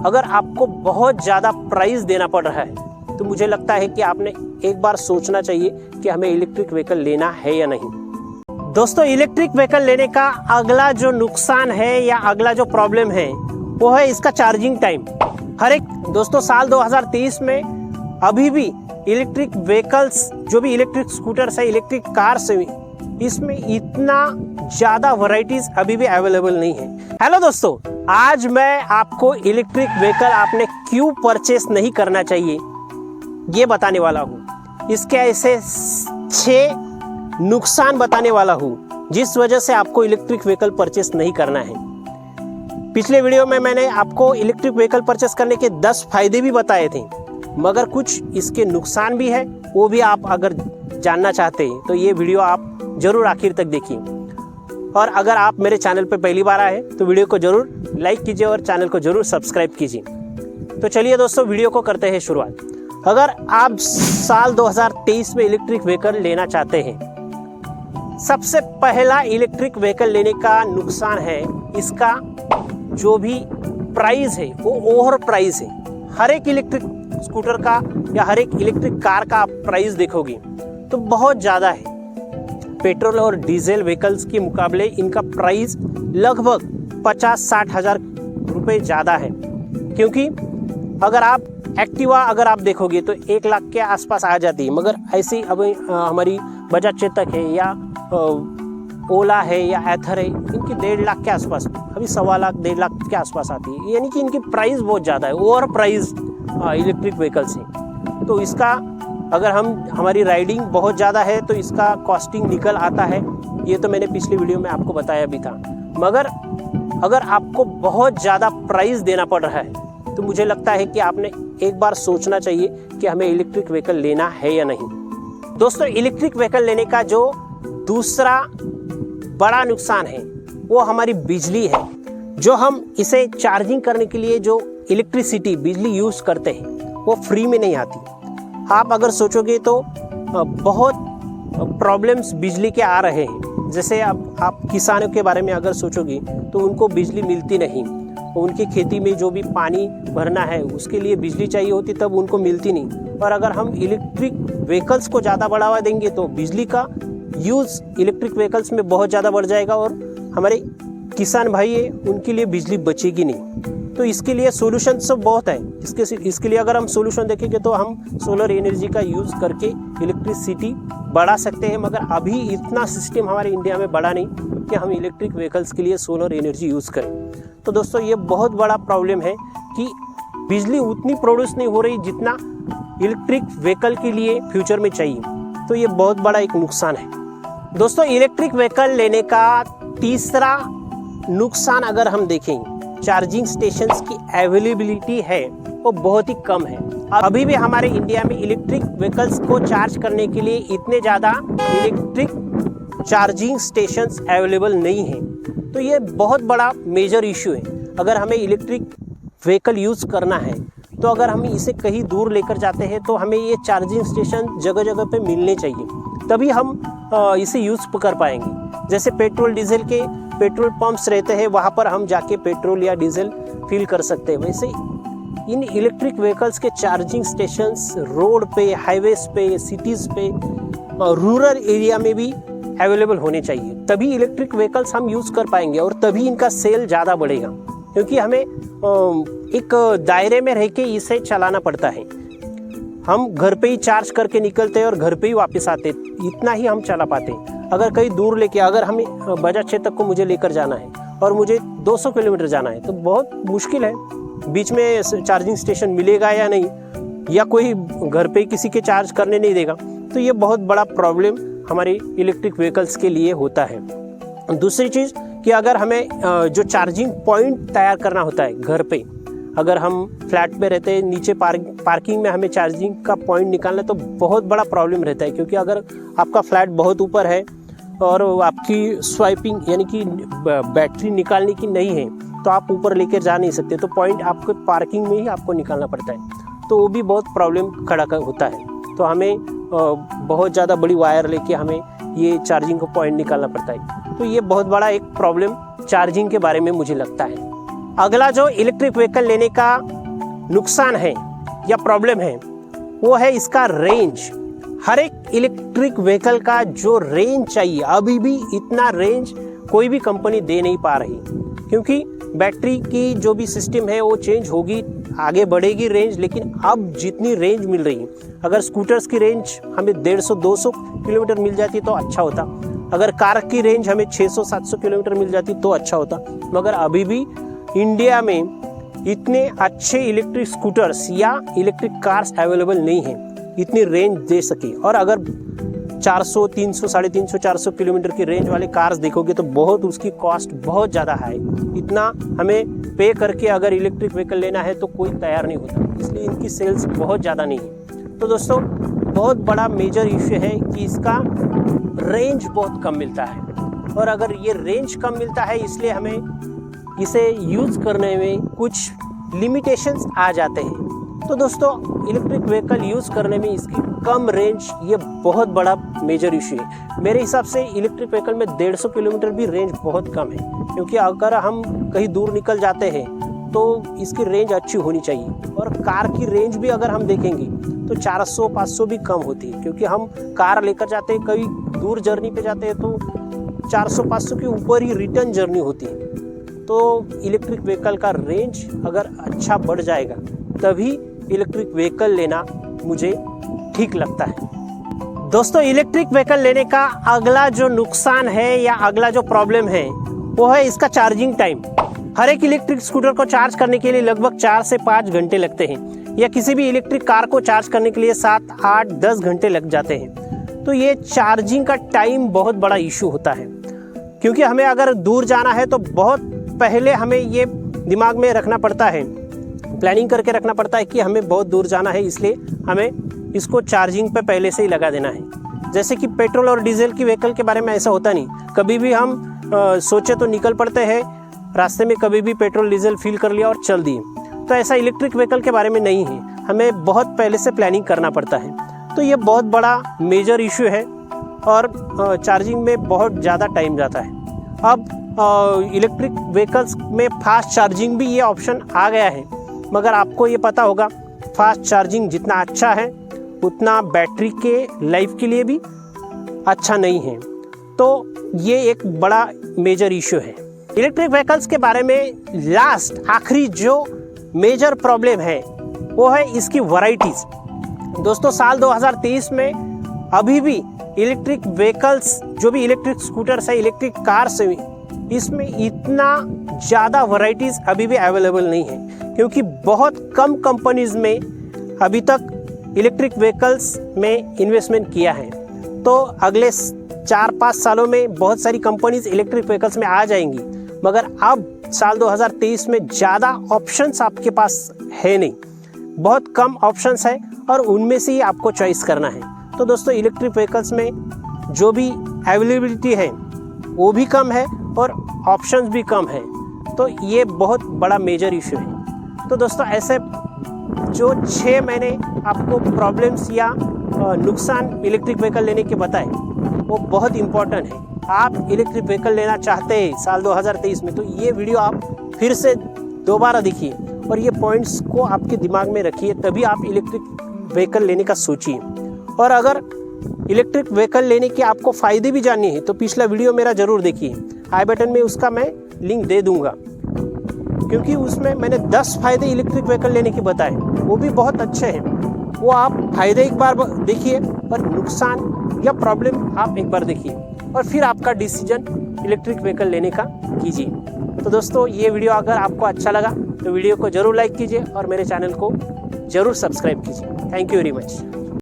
अगर आपको बहुत ज़्यादा प्राइस देना पड़ रहा है तो मुझे लगता है कि आपने एक बार सोचना चाहिए कि हमें इलेक्ट्रिक व्हीकल लेना है या नहीं। दोस्तों, इलेक्ट्रिक व्हीकल लेने का अगला जो नुकसान है या अगला जो प्रॉब्लम है वो है इसका चार्जिंग टाइम। हर एक दोस्तों साल 2023 में अभी भी इलेक्ट्रिक व्हीकल्स, जो भी इलेक्ट्रिक स्कूटर्स है, इलेक्ट्रिक कार्स है, इसमें इतना ज़्यादा वैरायटीज अभी भी अवेलेबल नहीं है। हेलो दोस्तों, आज मैं आपको इलेक्ट्रिक व्हीकल आपने क्यों परचेस नहीं करना चाहिए ये बताने वाला हूँ। इसके ऐसे 6 नुकसान बताने वाला हूँ जिस वजह से आपको इलेक्ट्रिक व्हीकल परचेस नहीं करना है। पिछले वीडियो में मैंने आपको इलेक्ट्रिक व्हीकल परचेस करने के 10 फायदे भी बताए थे, मगर कुछ इसके नुकसान भी है, वो भी आप अगर जानना चाहते हैं तो ये वीडियो आप जरूर आखिर तक देखिए। और अगर आप मेरे चैनल पर पहली बार आए तो वीडियो को जरूर लाइक कीजिए और चैनल को जरूर सब्सक्राइब कीजिए। तो चलिए दोस्तों, वीडियो को करते हैं शुरुआत। अगर आप साल 2023 में इलेक्ट्रिक व्हीकल लेना चाहते हैं, सबसे पहला इलेक्ट्रिक व्हीकल लेने का नुकसान है इसका जो भी प्राइस है वो ओवर प्राइस है। हर एक इलेक्ट्रिक स्कूटर का या हर एक इलेक्ट्रिक कार का आप प्राइस देखोगे तो बहुत ज़्यादा है। पेट्रोल और डीजल व्हीकल्स के मुकाबले इनका प्राइस लगभग 50-60 हज़ार रुपये ज़्यादा है। क्योंकि अगर आप एक्टिवा अगर आप देखोगे तो 1 लाख के आसपास आ जाती है, मगर ऐसी अभी हमारी बजाज चेतक है या ओला है या एथर है, इनकी 1.5 लाख के आसपास, अभी 1.25 लाख 1.5 लाख के आसपास आती है। यानी कि इनकी प्राइस बहुत ज़्यादा है, ओवर प्राइस इलेक्ट्रिक व्हीकल्स है। तो इसका अगर हमारी राइडिंग बहुत ज़्यादा है तो इसका कॉस्टिंग निकल आता है, ये तो मैंने पिछले वीडियो में आपको बताया भी था। मगर अगर आपको बहुत ज़्यादा प्राइस देना पड़ रहा है तो मुझे लगता है कि आपने एक बार सोचना चाहिए कि हमें इलेक्ट्रिक व्हीकल लेना है या नहीं। दोस्तों, इलेक्ट्रिक व्हीकल लेने का जो दूसरा बड़ा नुकसान है वो हमारी बिजली है। जो हम इसे चार्जिंग करने के लिए जो इलेक्ट्रिसिटी बिजली यूज़ करते हैं वो फ्री में नहीं आती। आप अगर सोचोगे तो बहुत प्रॉब्लम्स बिजली के आ रहे हैं। जैसे अब आप किसानों के बारे में अगर सोचोगे तो उनको बिजली मिलती नहीं, उनकी खेती में जो भी पानी भरना है उसके लिए बिजली चाहिए होती, तब उनको मिलती नहीं। और अगर हम इलेक्ट्रिक व्हीकल्स को ज़्यादा बढ़ावा देंगे तो बिजली का यूज़ इलेक्ट्रिक व्हीकल्स में बहुत ज़्यादा बढ़ जाएगा और हमारे किसान भाई है उनके लिए बिजली बचेगी नहीं। तो इसके लिए सोल्यूशन सब बहुत है। इसके लिए अगर हम सोल्यूशन देखेंगे तो हम सोलर एनर्जी का यूज़ करके इलेक्ट्रिसिटी बढ़ा सकते हैं, मगर अभी इतना सिस्टम हमारे इंडिया में बढ़ा नहीं कि हम इलेक्ट्रिक व्हीकल्स के लिए सोलर एनर्जी यूज़ करें। तो दोस्तों, ये बहुत बड़ा प्रॉब्लम है कि बिजली उतनी प्रोड्यूस नहीं हो रही जितना इलेक्ट्रिक व्हीकल के लिए फ्यूचर में चाहिए। तो ये बहुत बड़ा एक नुकसान है। दोस्तों, इलेक्ट्रिक व्हीकल लेने का तीसरा नुकसान अगर हम देखें, चार्जिंग स्टेशंस की अवेलेबिलिटी है वो बहुत ही कम है। अभी भी हमारे इंडिया में इलेक्ट्रिक व्हीकल्स को चार्ज करने के लिए इतने ज़्यादा इलेक्ट्रिक चार्जिंग स्टेशंस अवेलेबल नहीं हैं। तो ये बहुत बड़ा मेजर इशू है। अगर हमें इलेक्ट्रिक व्हीकल यूज़ करना है तो अगर हम इसे कहीं दूर लेकर जाते हैं तो हमें ये चार्जिंग स्टेशन जगह जगह पे मिलने चाहिए, तभी हम इसे यूज़ कर पाएंगे। जैसे पेट्रोल डीजल के पेट्रोल पंप्स रहते हैं, वहाँ पर हम जाके पेट्रोल या डीजल फिल कर सकते हैं। वैसे इन इलेक्ट्रिक व्हीकल्स के चार्जिंग स्टेशंस रोड पे, हाईवेज पे, सिटीज़ पे, रूरल एरिया में भी अवेलेबल होने चाहिए, तभी इलेक्ट्रिक व्हीकल्स हम यूज़ कर पाएंगे और तभी इनका सेल ज़्यादा बढ़ेगा। क्योंकि हमें एक दायरे में रह के इसे चलाना पड़ता है। हम घर पे ही चार्ज करके निकलते हैं और घर पे ही वापस आते, इतना ही हम चला पाते हैं। अगर कहीं दूर लेके, अगर हमें बजाज चेतक को मुझे लेकर जाना है और मुझे 200 किलोमीटर जाना है तो बहुत मुश्किल है, बीच में चार्जिंग स्टेशन मिलेगा या नहीं, या कोई घर पे किसी के चार्ज करने नहीं देगा। तो ये बहुत बड़ा प्रॉब्लम हमारे इलेक्ट्रिक व्हीकल्स के लिए होता है। दूसरी चीज़ कि अगर हमें जो चार्जिंग पॉइंट तैयार करना होता है घर पे, अगर हम फ्लैट पे रहते हैं, नीचे पार्किंग में हमें चार्जिंग का पॉइंट निकालना तो बहुत बड़ा प्रॉब्लम रहता है। क्योंकि अगर आपका फ्लैट बहुत ऊपर है और आपकी स्वाइपिंग यानी कि बैटरी निकालने की नहीं है तो आप ऊपर लेकर जा नहीं सकते, तो पॉइंट आपको पार्किंग में ही आपको निकालना पड़ता है। तो वो भी बहुत प्रॉब्लम खड़ा होता है। तो हमें बहुत ज़्यादा बड़ी वायर लेके हमें ये चार्जिंग का पॉइंट निकालना पड़ता है। तो ये बहुत बड़ा एक प्रॉब्लम चार्जिंग के बारे में मुझे लगता है। अगला जो इलेक्ट्रिक व्हीकल लेने का नुकसान है या प्रॉब्लम है वो है इसका रेंज। हर एक इलेक्ट्रिक व्हीकल का जो रेंज चाहिए, अभी भी इतना रेंज कोई भी कंपनी दे नहीं पा रही, क्योंकि बैटरी की जो भी सिस्टम है वो चेंज होगी, आगे बढ़ेगी रेंज। लेकिन अब जितनी रेंज मिल रही है, अगर स्कूटर्स की रेंज हमें 150-200 किलोमीटर मिल जाती तो अच्छा होता, अगर कार की रेंज हमें 600-700 किलोमीटर मिल जाती तो अच्छा होता। मगर अभी भी इंडिया में इतने अच्छे इलेक्ट्रिक स्कूटर्स या इलेक्ट्रिक कार्स अवेलेबल नहीं हैं इतनी रेंज दे सके। और अगर 400, 300, 350, 400 किलोमीटर की रेंज वाले कार्स देखोगे तो बहुत उसकी कॉस्ट बहुत ज़्यादा है। इतना हमें पे करके अगर इलेक्ट्रिक व्हीकल लेना है तो कोई तैयार नहीं होता, इसलिए इनकी सेल्स बहुत ज़्यादा नहीं है। तो दोस्तों बहुत बड़ा मेजर इश्यू है कि इसका रेंज बहुत कम मिलता है, और अगर ये रेंज कम मिलता है इसलिए हमें इसे यूज़ करने में कुछ लिमिटेशंस आ जाते हैं। तो दोस्तों इलेक्ट्रिक व्हीकल यूज़ करने में इसकी कम रेंज ये बहुत बड़ा मेजर इशू है। मेरे हिसाब से इलेक्ट्रिक व्हीकल में 150 किलोमीटर भी रेंज बहुत कम है, क्योंकि अगर हम कहीं दूर निकल जाते हैं तो इसकी रेंज अच्छी होनी चाहिए। और कार की रेंज भी अगर हम देखेंगे तो 400-500 भी कम होती है, क्योंकि हम कार लेकर जाते हैं, कभी दूर जर्नी पे जाते हैं तो 400-500 के ऊपर ही रिटर्न जर्नी होती है। तो इलेक्ट्रिक व्हीकल का रेंज अगर अच्छा बढ़ जाएगा तभी इलेक्ट्रिक व्हीकल लेना मुझे ठीक लगता है। दोस्तों इलेक्ट्रिक व्हीकल लेने का अगला जो नुकसान है या अगला जो प्रॉब्लम है वो है इसका चार्जिंग टाइम। हर एक इलेक्ट्रिक स्कूटर को चार्ज करने के लिए लगभग 4 से 5 घंटे लगते हैं, या किसी भी इलेक्ट्रिक कार को चार्ज करने के लिए 7, 8, 10 घंटे लग जाते हैं। तो ये चार्जिंग का टाइम बहुत बड़ा इशू होता है, क्योंकि हमें अगर दूर जाना है तो बहुत पहले हमें ये दिमाग में रखना पड़ता है, प्लानिंग करके रखना पड़ता है कि हमें बहुत दूर जाना है, इसलिए हमें इसको चार्जिंग पे पहले से ही लगा देना है। जैसे कि पेट्रोल और डीजल की व्हीकल के बारे में ऐसा होता नहीं, कभी भी हम सोचे तो निकल पड़ते हैं, रास्ते में कभी भी पेट्रोल डीजल फिल कर लिया और चल दिए। तो ऐसा इलेक्ट्रिक व्हीकल के बारे में नहीं है, हमें बहुत पहले से प्लानिंग करना पड़ता है। तो ये बहुत बड़ा मेजर इशू है और चार्जिंग में बहुत ज़्यादा टाइम जाता है। अब इलेक्ट्रिक व्हीकल्स में फास्ट चार्जिंग भी ये ऑप्शन आ गया है, मगर आपको ये पता होगा फास्ट चार्जिंग जितना अच्छा है उतना बैटरी के लाइफ के लिए भी अच्छा नहीं है। तो ये एक बड़ा मेजर इशू है। इलेक्ट्रिक व्हीकल्स के बारे में लास्ट आखिरी जो मेजर प्रॉब्लम है वो है इसकी वैरायटीज। दोस्तों साल 2023 में अभी भी इलेक्ट्रिक व्हीकल्स जो भी इलेक्ट्रिक स्कूटर्स है, इलेक्ट्रिक कार्स है, इसमें इतना ज़्यादा वैरायटीज अभी भी अवेलेबल नहीं है, क्योंकि बहुत कम कंपनीज में अभी तक इलेक्ट्रिक व्हीकल्स में इन्वेस्टमेंट किया है। तो अगले 4-5 सालों में बहुत सारी कंपनीज इलेक्ट्रिक व्हीकल्स में आ जाएंगी, मगर अब साल 2023 में ज़्यादा ऑप्शंस आपके पास है नहीं, बहुत कम ऑप्शंस है और उनमें से ही आपको चॉइस करना है। तो दोस्तों इलेक्ट्रिक व्हीकल्स में जो भी अवेलेबिलिटी है वो भी कम है और ऑप्शंस भी कम है, तो ये बहुत बड़ा मेजर इशू है। तो दोस्तों ऐसे जो 6 मैंने आपको प्रॉब्लम्स या नुकसान इलेक्ट्रिक व्हीकल लेने के बताए वो बहुत इम्पोर्टेंट है। आप इलेक्ट्रिक व्हीकल लेना चाहते हैं साल 2023 में तो ये वीडियो आप फिर से दोबारा देखिए और ये पॉइंट्स को आपके दिमाग में रखिए, तभी आप इलेक्ट्रिक व्हीकल लेने का सोचिए। और अगर इलेक्ट्रिक व्हीकल लेने के आपको फ़ायदे भी जानने हैं तो पिछला वीडियो मेरा ज़रूर देखिए, आई बटन में उसका मैं लिंक दे दूंगा, क्योंकि उसमें मैंने 10 फ़ायदे इलेक्ट्रिक व्हीकल लेने के बताए, वो भी बहुत अच्छे हैं। वो आप फ़ायदे एक बार देखिए और नुकसान या प्रॉब्लम आप एक बार देखिए और फिर आपका डिसीजन इलेक्ट्रिक व्हीकल लेने का कीजिए। तो दोस्तों ये वीडियो अगर आपको अच्छा लगा तो वीडियो को ज़रूर लाइक कीजिए और मेरे चैनल को ज़रूर सब्सक्राइब कीजिए। Thank you very much.